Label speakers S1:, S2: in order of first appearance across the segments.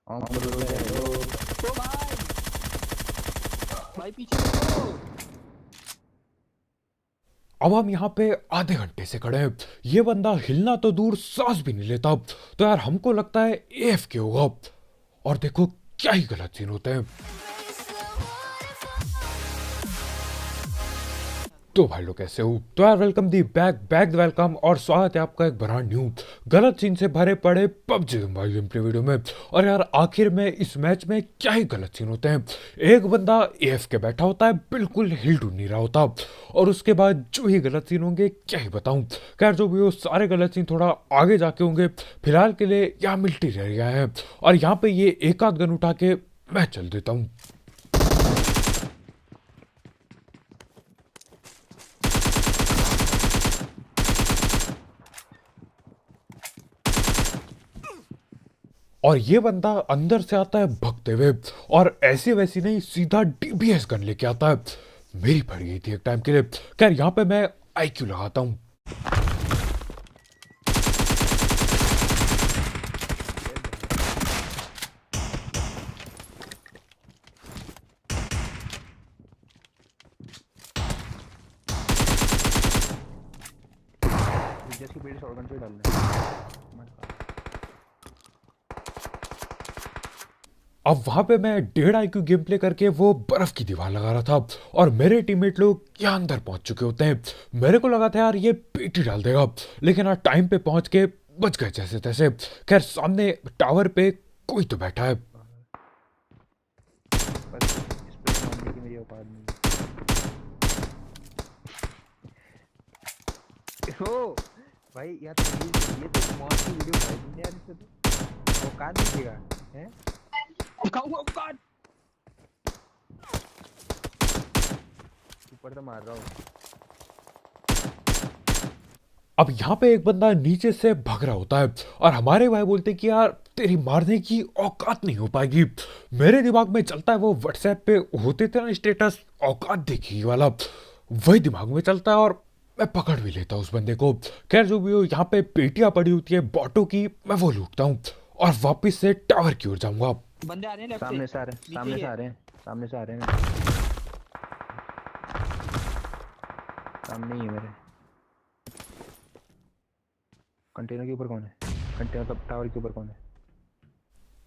S1: अमरुद है लो।
S2: ओ भाई, भाई पीछे देखो।
S3: अब हम यहाँ पे आधे घंटे से खड़े हैं, ये बंदा हिलना तो दूर सांस भी नहीं लेता। तो यार हमको लगता है एफ के होगा। और देखो क्या ही गलत सीन होते हैं। तो भाई लोग कैसे हो? तो यार वेलकम दी बैक बैक वेलकम और स्वागत है आपका एक ब्रांड न्यू गलत सीन से भरे पड़े PUBG mobile game play video में। और यार आखिर में इस मैच में क्या ही गलत सीन होते हैं। एक बंदा एफ के बैठा होता है, बिल्कुल हिल डुल नहीं रहा होता, और उसके बाद जो ही गलत सीन होंगे क्या ही बताऊं। खैर जो भी हो, सारे गलत सीन थोड़ा आगे जाके होंगे। फिलहाल के लिए यहाँ मिलिट्री रह गया है और यहाँ पे ये एक आध गन उठा के मैं चल देता हूँ। और ये बंदा अंदर से आता है भगते हुए, और ऐसी वैसी नहीं, सीधा डीबीएस गन लेके आता है। मेरी पड़ गई थी एक टाइम के लिए। खैर यहाँ पे मैं आईक्यू लगाता हूँ।
S1: जैसे पेड़ शॉटगन से डाल रहे
S3: अब वहां पे मैं 1.5 आईक्यू गेम प्ले करके वो बर्फ की दीवार लगा रहा था, और मेरे टीममेट लोग यहाँ अंदर पहुंच चुके होते हैं। मेरे को लगा था यार ये पीटी डाल देगा, लेकिन यार टाइम पे पहुंच के बच गए जैसे तैसे। खैर सामने टावर पे कोई तो बैठा है।
S1: बस इस पे मारने की मेरी औकात नहीं है। ओ भाई यार ये तो मौत की वीडियो बनाई तुमने यार, इससे तो औकात दीजिएगा हैं।
S2: खाऊंगा काट।
S1: ऊपर तो मार रहा हूँ।
S3: अब यहाँ पे एक बंदा नीचे से भग रहा होता है, और हमारे भाई बोलते हैं कि यार तेरी मारने की औकात नहीं हो पाएगी। मेरे दिमाग में चलता है वो व्हाट्सएप पे होते थे ना स्टेटस, औकात देखी वाला, वही दिमाग में चलता है, और मैं पकड़ भी लेता हूँ उस बंदे को। खैर जो भी हो, यहाँ पे पेटियां पड़ी होती है बॉटों की, मैं वो लूटता हूँ और वापस से टावर की ओर जाऊंगा।
S2: बंदे आ रहे हैं लेफ्ट
S1: सामने से आ रहे हैं,
S2: नीचे
S1: सामने
S2: ही
S1: से
S2: है।
S1: आ रहे हैं, सामने से आ रहे हैं, सामने ही है मेरे। कंटेनर के ऊपर कौन है? कंटेनर का टावर के ऊपर कौन है?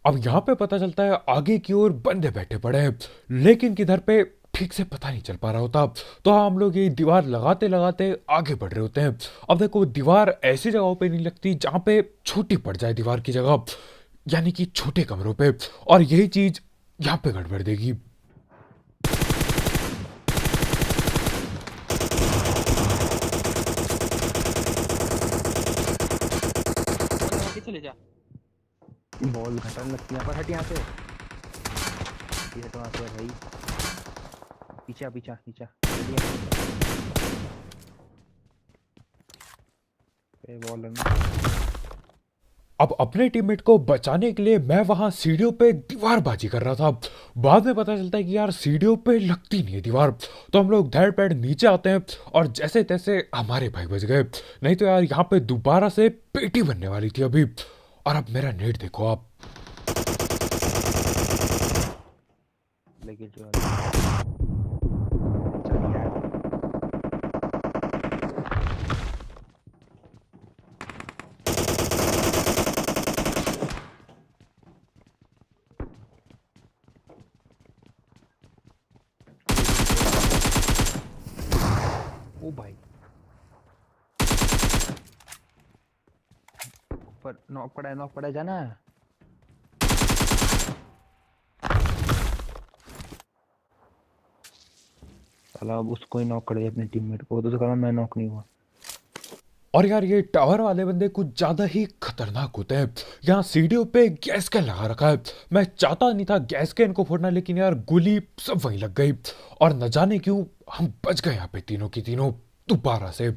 S3: अब यहाँ पे पता चलता है आगे की ओर बंदे बैठे पड़े हैं, लेकिन किधर पे ठीक से पता नहीं चल पा रहा होता। तो हम लोग ये दीवार लगाते लगाते आगे बढ़ रहे होते हैं। अब देखो दीवार ऐसी जगहों पे नहीं लगती जहाँ पे छोटी पड़ जाए दीवार की जगह, यानी कि छोटे कमरों पे, और यही चीज यहाँ पे गड़बड़ देगी।
S2: बॉल लगा के चले जा।
S1: बॉल घटन लगती है यहाँ पर। हट यहाँ से, हट वहाँ से भाई। पीछा पीछा पीछा बॉल लगना।
S3: अब अपने टीममेट को बचाने के लिए मैं वहां सीढ़ियों पे दीवारबाजी कर रहा था। बाद में पता चलता है कि यार सीढ़ियों पे लगती नहीं है दीवार। तो हम लोग धैड़ पैड़ नीचे आते हैं, और जैसे तैसे हमारे भाई बच गए। नहीं तो यार यहाँ पे दोबारा से पेटी बनने वाली थी अभी। और अब मेरा नेट देखो आप।
S1: लेकिन जो चल यार ओ भाई ऊपर नॉक पड़ा है जाना। साला अब उसको ही नॉक कर दिया अपने टीममेट को, तो कहा मैं नॉक नहीं हुआ।
S3: और यार ये टावर वाले बंदे कुछ ज्यादा ही खतरनाक होते हैं। यहाँ सीढ़ियों पे गैस कैन लगा रखा है। मैं चाहता नहीं था गैस कैन को फोड़ना, लेकिन यार गोली सब वहीं लग गई, और न जाने क्यों हम बच गए यहाँ पे तीनों की तीनों दोबारा से।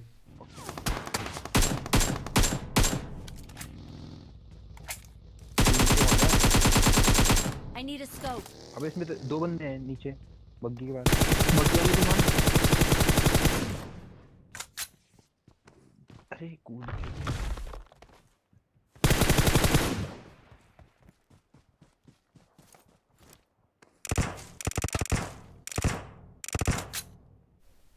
S4: I need a scope.
S1: अब इसमें तो दो बंदे हैं नीचे बग्गी के पास।
S2: बग्गी वाले को मार।
S1: अरे कूद के।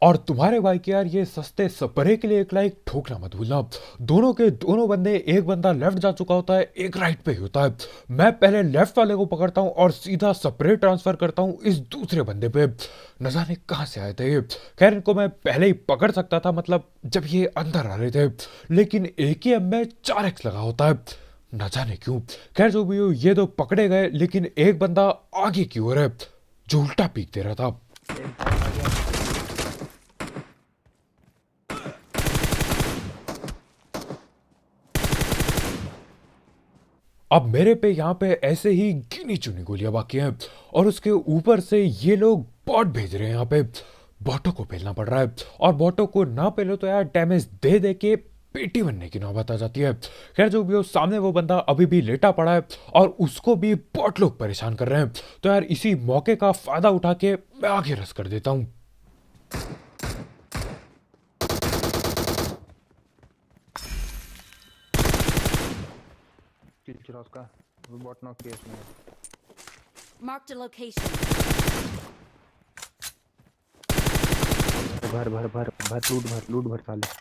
S3: और तुम्हारे भाई के यार ये सस्ते स्प्रे के लिए एक लाइक ठोकना मत भूलना। दोनों के दोनों बंदे, एक बंदा लेफ्ट जा चुका होता है, एक राइट पे ही होता है। मैं पहले लेफ्ट वाले को पकड़ता हूँ और सीधा स्प्रे ट्रांसफर करता हूँ इस दूसरे बंदे पे। न जाने कहाँ से आए थे ये। खैर इनको मैं पहले ही पकड़ सकता था, मतलब जब ये अंदर आ रहे थे, लेकिन AKM में 4x लगा होता है, न जाने क्यों। खैर जो भी हो, ये तो पकड़े गए, लेकिन एक बंदा आगे की ओर है जो उल्टा पीक दे रहा था। अब मेरे पे यहाँ पे ऐसे ही गिनी चुनी गोलियां बाकी हैं और उसके ऊपर से ये लोग बॉट भेज रहे हैं। यहाँ पे बॉटों को पेलना पड़ रहा है और बॉटों को ना पेलो तो यार डैमेज दे दे के पेटी बनने की नौबत आ जाती है। खैर जो भी हो, सामने वो बंदा अभी भी लेटा पड़ा है और उसको भी बॉट लोग परेशान कर रहे हैं। तो यार इसी मौके का फायदा उठा के मैं आगे रस कर देता हूँ।
S1: चिल्चिरा उसका वो बॉट नॉक किया उसने।
S4: Marked a location.
S1: भर भर भर भर लूट भर साले।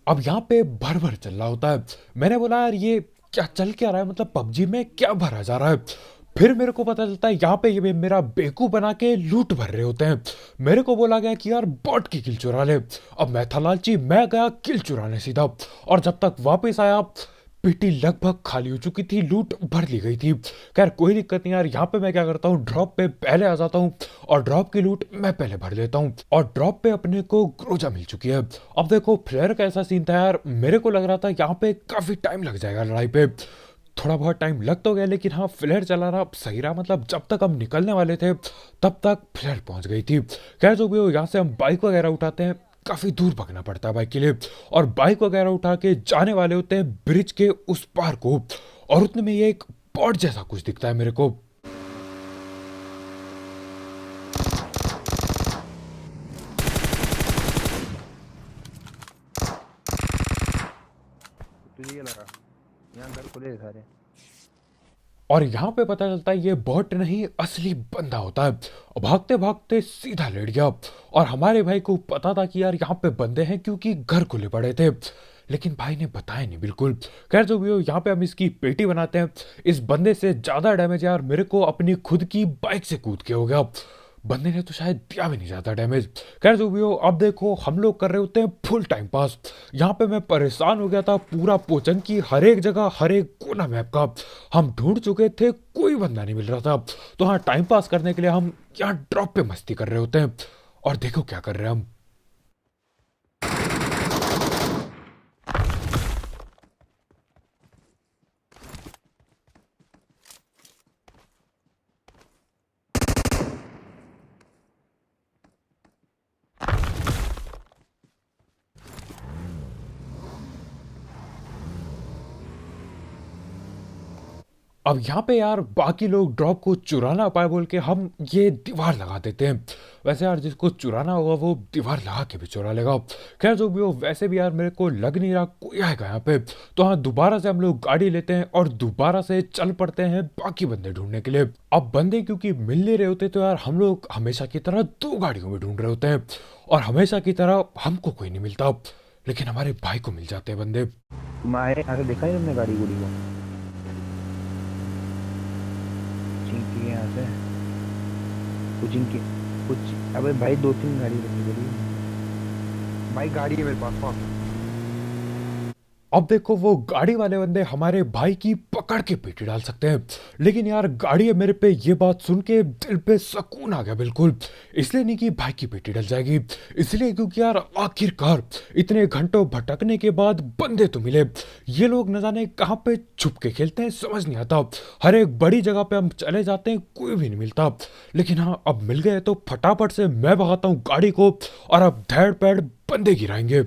S3: अब यहाँ पे भर भर चल रहा होता है। मैंने बोला यार ये क्या चल क्या रहा है, मतलब PUBG में क्या भरा जा रहा है। फिर मेरे को पता चलता है यहाँ पे ये मेरा बेवकूफ बना के लूट भर रहे होते हैं। मेरे को बोला गया कि यार बॉट की किल चुरा ले। अब मैं था लालची, मैं गया किल चुराने सीधा, और जब तक वापस आया पेटी लगभग खाली हो चुकी थी, लूट भर ली गई थी। खैर कोई दिक्कत नहीं यार, यहाँ पे मैं क्या करता हूँ, ड्रॉप पे पहले आ जाता हूँ और ड्रॉप की लूट मैं पहले भर लेता हूँ। और ड्रॉप पे अपने को ग्रोजा मिल चुकी है। अब देखो फ्लेयर का ऐसा सीन था यार, मेरे को लग रहा था यहाँ पे काफी टाइम लग जाएगा लड़ाई पे। थोड़ा बहुत टाइम लग तो गया, लेकिन हाँ फ्लेयर चलाना सही रहा। मतलब जब तक हम निकलने वाले थे तब तक फ्लेयर पहुंच गई थी। खैर जो भी हो, यहाँ से हम बाइक वगैरह उठाते हैं, काफी दूर भागना पड़ता है बाइक के लिए, और बाइक वगैरह उठा के जाने वाले होते हैं ब्रिज के उस पार को। और उतने में ये एक बॉट जैसा कुछ दिखता है मेरे को।
S1: तुझे ये लगा यहाँ घर खुले हैं सारे।
S3: और यहाँ पे पता चलता है ये बॉट नहीं असली बंदा होता है। भागते भागते सीधा लेट गया, और हमारे भाई को पता था कि यार यहाँ पे बंदे हैं क्योंकि घर खुले पड़े थे, लेकिन भाई ने बताया नहीं बिल्कुल। खैर जो भी हो, यहाँ पे हम इसकी पेटी बनाते हैं। इस बंदे से ज्यादा डैमेज यार मेरे को अपनी खुद की बाइक से कूद के हो गया। बंदे ने तो शायद दिया भी नहीं जाता डैमेज। खैर जो भी हो, अब देखो हम लोग कर रहे होते हैं फुल टाइम पास। यहाँ पे मैं परेशान हो गया था, पूरा पोचन की हर एक जगह हर एक कोना मैप का हम ढूंढ चुके थे, कोई बंदा नहीं मिल रहा था। तो हाँ, टाइम पास करने के लिए हम यहाँ ड्रॉप पे मस्ती कर रहे होते हैं। और देखो क्या कर रहे हैं हम। अब यहाँ पे यार बाकी लोग ड्रॉप को चुराना पाए बोल के हम ये दीवार लगा देते हैं। वैसे यार जिसको चुराना होगा वो दीवार लगा के भी चुरा लेगा। खैर जो भी हो, वैसे भी यार मेरे को लग नहीं रहा कोई आएगा यहाँ पे। तो हाँ, दोबारा से हम लोग गाड़ी लेते हैं और दोबारा से चल पड़ते हैं बाकी बंदे ढूंढने के लिए। अब बंदे क्योंकि मिल नहीं रहे होते तो यार हम लोग हमेशा की तरह 2 गाड़ियों में ढूंढ रहे होते हैं, और हमेशा की तरह हमको कोई नहीं मिलता, लेकिन हमारे भाई को मिल जाते हैं बंदे।
S1: तुम आए यहाँ से देखा ही तुमने गाड़ी गुड़ी को? चिंकी यहाँ से कुछ इनकी कुछ। अबे भाई 2-3 गाड़ी रखी गई भाई, गाड़ी है मेरे पास।
S3: अब देखो वो गाड़ी वाले बंदे हमारे भाई की पकड़ के पेटी डाल सकते हैं, लेकिन यार गाड़ी है मेरे पे, ये बात सुन के दिल पे सुकून आ गया बिल्कुल। इसलिए नहीं कि भाई की पेटी डल जाएगी, इसलिए क्योंकि यार आखिरकार इतने घंटों भटकने के बाद बंदे तो मिले। ये लोग न जाने कहाँ पे छुप के खेलते हैं, समझ नहीं आता। हर एक बड़ी जगह पे हम चले जाते हैं, कोई भी नहीं मिलता, लेकिन हाँ अब मिल गए तो फटाफट से मैं भगाता हूँ गाड़ी को, और अब धैड़ पैड़ बंदे गिराएंगे।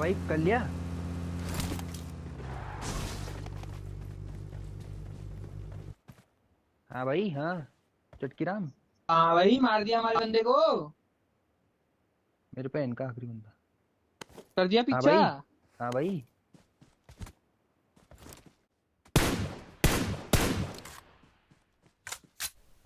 S1: भाई कर लिया। हाँ भाई हाँ। चटकी राम।
S2: हाँ भाई मार दिया हमारे बंदे को।
S1: मेरे पे इनका आखिरी बंदा।
S2: कर दिया
S1: हाँ
S2: पीछा।
S1: भाई। हाँ भाई।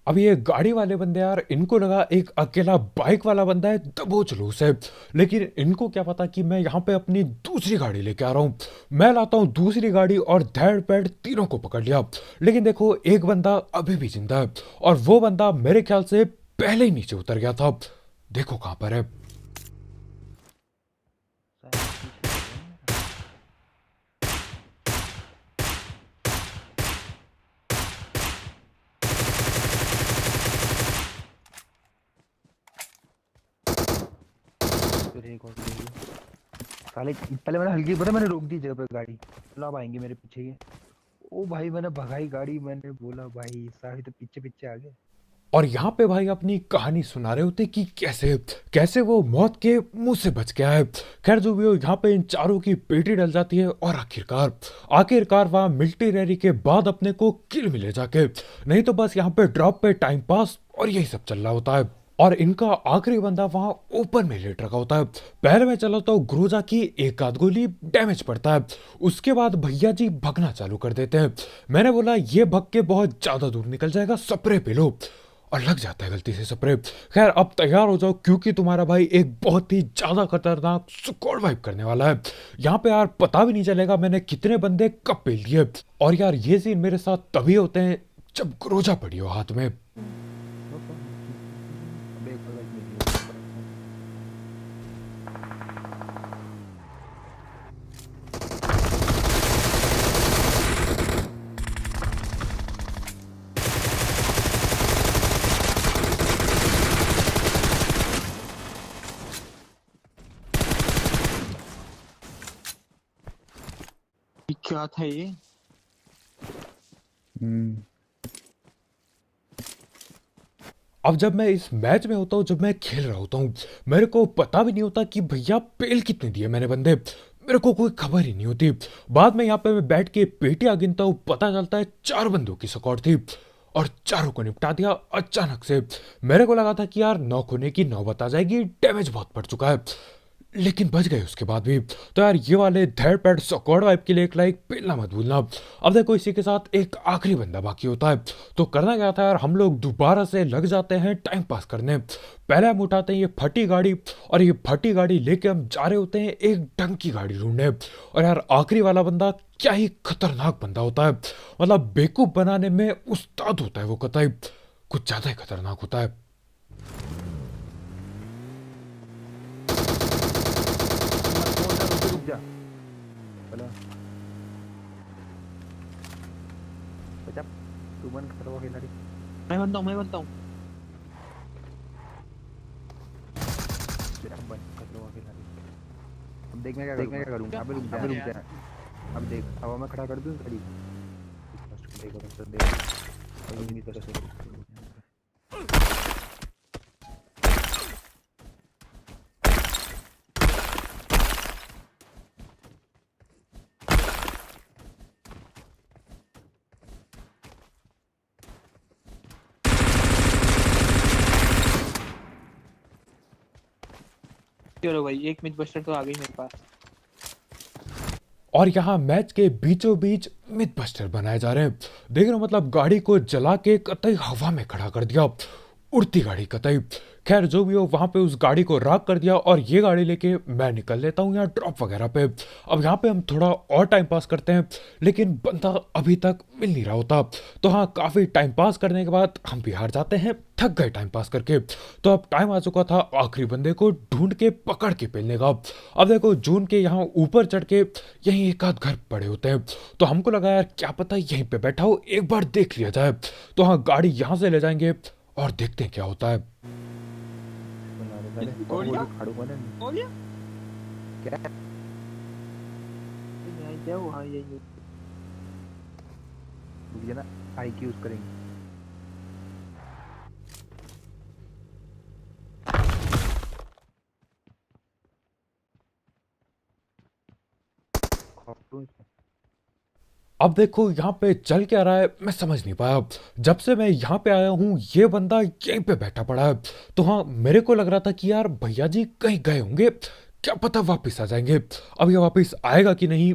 S3: अब ये गाड़ी वाले बंदे यार, इनको लगा एक अकेला बाइक वाला बंदा है दबोच लो उसे। लेकिन इनको क्या पता कि मैं यहाँ पे अपनी दूसरी गाड़ी लेके आ रहा हूँ। मैं लाता हूँ दूसरी गाड़ी और धैड़ पैड़ तीनों को पकड़ लिया। लेकिन देखो एक बंदा अभी भी जिंदा है और वो बंदा मेरे ख्याल से पहले ही नीचे उतर गया था। देखो कहाँ पर है।
S1: शायद पीछे हो गया मेरा। फिर एक और ले लिया। साले पहले मैंने हल्की पता मैंने रोक दी जगह पे गाड़ी। चलो अब आएंगे मेरे पीछे ये। ओ भाई मैंने भगाई गाड़ी, मैंने बोला भाई सारे तो पीछे पीछे आ गए।
S3: और यहाँ पे भाई अपनी कहानी सुना रहे होते कि कैसे कैसे वो मौत के मुंह से बच गया है। खैर जो भी हो, यहाँ पे इन चारों की पेटी डल जाती है और आखिरकार आखिरकार वहां मिलिट्री रैली के बाद अपने को किल मिले जाके। नहीं तो बस यहाँ पे ड्रॉप पे टाइम पास और यही सब चल रहा होता है। और इनका आखिरी बंदा वहां ऊपर में लेट रखा होता है। पहले मैं चलाता हूँ ग्रोजा की एक आध गोली डैमेज पड़ता है। उसके बाद भैया जी भगना चालू कर देते हैं। मैंने बोला ये भग के बहुत ज्यादा दूर निकल जाएगा, स्प्रे पे लो। और लग जाता है गलती से स्प्रे। खैर अब तैयार हो जाओ क्योंकि तुम्हारा भाई एक बहुत ही ज्यादा खतरनाक स्क्वाड वाइप करने वाला है। यहाँ पे यार पता भी नहीं चलेगा मैंने कितने बंदे कब पेल दिए। और यार ये सीन मेरे साथ तभी होते हैं जब ग्रोजा पड़ी हो हाथ में।
S1: अब एक और बाइक मिली है।
S2: ये क्या था ये?
S3: अब जब मैं इस मैच में होता हूँ, जब मैं खेल रहा होता हूँ, मेरे को पता भी नहीं होता कि भैया पेल कितने दिए मैंने बंदे। मेरे को कोई खबर ही नहीं होती। बाद में यहाँ पे मैं बैठ के पेटियां गिनता हूँ, पता चलता है 4 बंदों की स्क्वाड थी और चारों को निपटा दिया अचानक से। मेरे को लगा था कि यार नॉक होने की नौबत आ जाएगी, डैमेज बहुत पड़ चुका है, लेकिन बच गए उसके बाद भी। तो यार ये वाले थर्ड पैड स्क्वाड वाइप के लिए एक लाइक पेलना मत भूलना। अब देखो इसी के साथ एक आखिरी बंदा बाकी होता है। तो करना क्या था यार, हम लोग दोबारा से लग जाते हैं टाइम पास करने। पहले हम उठाते हैं ये फटी गाड़ी और ये फटी गाड़ी लेके हम जा रहे होते हैं एक ढंग की गाड़ी ढूंढने। और यार आखिरी वाला बंदा क्या ही खतरनाक बंदा होता है। मतलब बेवकूफ बनाने में उस्ताद होता है वो, कतई कुछ ज्यादा ही खतरनाक होता है।
S1: रुक जा। चलो बचा। तू बन खतरवा खिलाड़ी।
S2: मैं बनता हूँ।
S1: तेरा बन खतरवा खिलाड़ी। अब देख मैं क्या करूँगा। अबे रुक जा। अब देख हवा में खड़ा कर दूँ गाड़ी। देख और देख। और इन्हीं तरह से
S2: चलो भाई एक मिथ बस्टर तो आ गई मेरे पास।
S3: और यहाँ मैच के बीचों बीच मिथ बस्टर बनाए जा रहे हैं। देख रहे हो, मतलब गाड़ी को जला के कतई हवा में खड़ा कर दिया, उड़ती गाड़ी कतई। खैर जो भी हो, वहां पे उस गाड़ी को राख कर दिया और ये गाड़ी लेके मैं निकल लेता हूँ यहाँ ड्रॉप वगैरह पे। अब यहाँ पे हम थोड़ा और टाइम पास करते हैं, लेकिन बंदा अभी तक मिल नहीं रहा होता। तो हाँ, काफी टाइम पास करने के बाद हम भी हार जाते हैं, थक गए टाइम पास करके। तो अब टाइम आ चुका था आखिरी बंदे को ढूंढ के पकड़ के पेलने का। अब देखो जून के यहाँ ऊपर चढ़ के यहीं एक आध घर पड़े होते हैं, तो हमको लगा यार क्या पता यहीं पे बैठा हो, एक बार देख लिया जाए। तो हाँ, गाड़ी यहाँ से ले जाएंगे और देखते हैं क्या होता है।
S1: बना रहे साले। और वो
S2: गोलियां?
S1: जो खाड़ू वाले हैं।
S2: हो गया?
S1: क्या
S2: क्या हुआ ये?
S1: रुक जा ना, आई की यूज करेंगे। करूं इसको?
S3: अब देखो यहाँ पे चल क्या रहा है मैं समझ नहीं पाया। जब से मैं यहाँ पे आया हूँ ये बंदा यहीं पे बैठा पड़ा है। तो हाँ मेरे को लग रहा था कि यार भैया जी कहीं गए होंगे, क्या पता वापस आ जाएंगे। अब ये वापस आएगा कि नहीं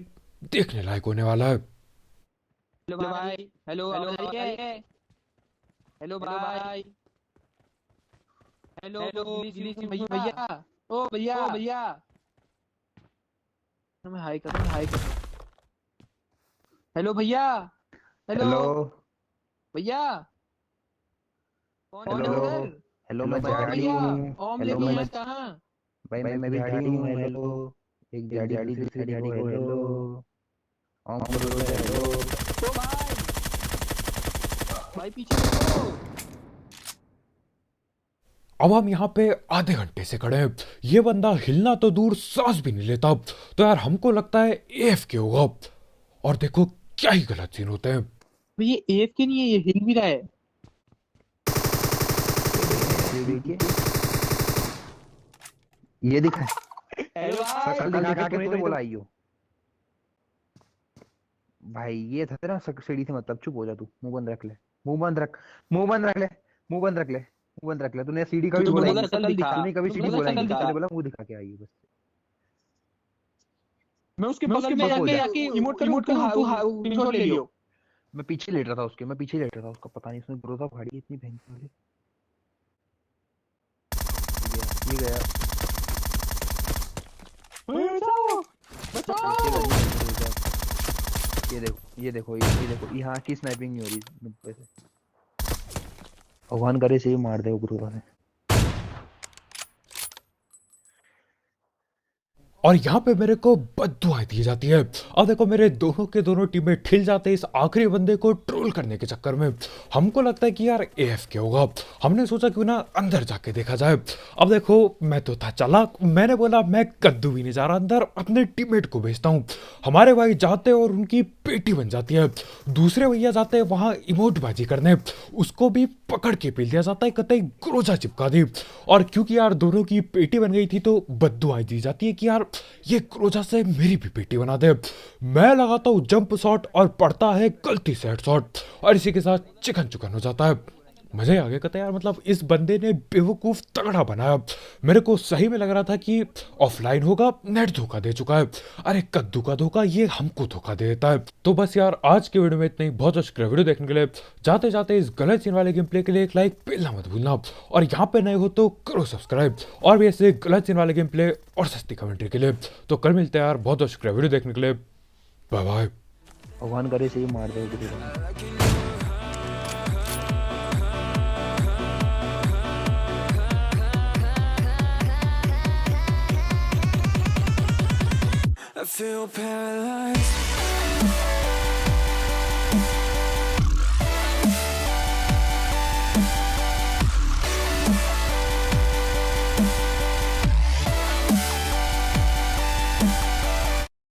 S3: देखने लायक होने वाला है।
S2: हेलो भाई, हेलो आवाज आ रही है? हेलो भाई, हेलो हेलो भैया, ओ भैया भैया, मैं हाय कर, हाय कर। हेलो भैया, हेलो
S1: हेलो
S2: भैया, कौन है
S1: हेलो
S2: उधर?
S1: हेलो, मैं
S2: ओ
S1: झाड़ी
S2: भैया,
S1: हूँ।
S2: ओम
S1: हेलो,
S2: लेके
S1: मैं
S2: हैं कहाँ?
S1: भाई मैं भी झाड़ी हूँ। हेलो, एक झाड़ी दूसरी झाड़ी को हेलो, ऑन बोलो तो हेलो।
S2: ओ भाई, भाई पीछे देखो।
S3: अब हम यहाँ पे आधे घंटे से खड़े हैं, ये बंदा हिलना तो दूर सांस भी नहीं लेता। तो यार हमको लगता है AFK होगा। और देखो क्या ही गलत सीन होते हैं।
S2: ये एफ के नहीं है, ये हिल भी रहा है।
S1: ये देखिए, ये दिखा है।
S2: हेलो भाई,
S1: कल दिखा के तूने तो बोला आइयो। भाई ये था तेरा सीढ़ी से मतलब, चुप हो जा तू, मुंह बंद रख ले, मुंह बंद रख, मुंह बंद रख ले, मुंह बंद रख ले, मुंह बंद रख ले। तूने सीढ़ी का भी
S2: तू
S1: बोला ही
S2: बोला
S1: नहीं।
S2: शकल दिखा,
S1: तूने कभी
S2: तू
S1: सीढ़ी
S2: बोला
S1: बोला ही
S2: शकल
S1: नहीं,
S2: दिखा।
S1: तूने बोला मुंह दिखा के आइयो बस।
S2: मैं उसके
S1: मैं
S2: बगल
S1: उसके
S2: में
S1: बगल
S2: जाके इमोट करूं, तू स्क्रीनशॉट ले लियो।
S1: मैं पीछे लेट रहा था उसके, मैं पीछे लेट रहा था उसका, पता नहीं उसने ग्रोथ फाड़ी है इतनी भयंकर वाली। ये गया,
S2: बचाओ,
S1: ये
S2: बचाओ।
S1: गया। ये देखो, ये देखो, ये देखो, यहाँ की स्नाइपिंग नहीं हो रही मुझ पे से। भगवान करे से ही मार दे ग्रोथ ने।
S3: और यहाँ पे मेरे को बद्दुआएं दी जाती है। अब देखो मेरे दोनों के दोनों टीमें ठिल जाते हैं इस आखिरी बंदे को ट्रोल करने के चक्कर में। हमको लगता है कि यार AFK होगा। हमने सोचा क्यों ना अंदर जाके देखा जाए। अब देखो मैं तो था चालाक, मैंने बोला मैं कद्दू भी नहीं जा रहा अंदर, अपने टीममेट को भेजता हूँ। हमारे भाई जाते हैं और उनकी पेटी बन जाती है। दूसरे भैया जाते हैं वहां इमोटबाजी करने, उसको भी पकड़ के पील दिया जाता है, कतई क्रोजा चिपका दी। और क्योंकि यार दोनों की पेटी बन गई थी तो बद्दुआएं दी जाती है कि यार ये क्रोजा से मेरी भी पेटी बना दे। मैं लगाता हूँ जंप शॉट और पड़ता है गलती से हेडशॉट, और इसी के साथ चिकन चुकन हो जाता है। मजे आ गए कहते यार, मतलब इस बंदे ने बेवकूफ तगड़ा बनाया। मेरे को सही में लग रहा था कि ऑफलाइन होगा, नेट धोखा दे चुका है। अरे कद्दू का धोखा ये हमको धोखा दे देता है। तो बस यार आज की वीडियो में इतना ही। बहुत बहुत शुक्रिया वीडियो देखने के लिए। जाते जाते इस गलत सीन वाले गेम प्ले के लिए एक लाइक पेलना मत भूलना, और यहाँ पे नए हो तो करो सब्सक्राइब। और भी ऐसे गलत सीन वाले गेम प्ले और सस्ती कमेंट्री के लिए। तो कल मिलते हैं यार, बहुत बहुत शुक्रिया वीडियो देखने के लिए। Bye bye.
S1: भगवान करे से ही मार दे ग्रोथ ने।
S5: I feel paralyzed.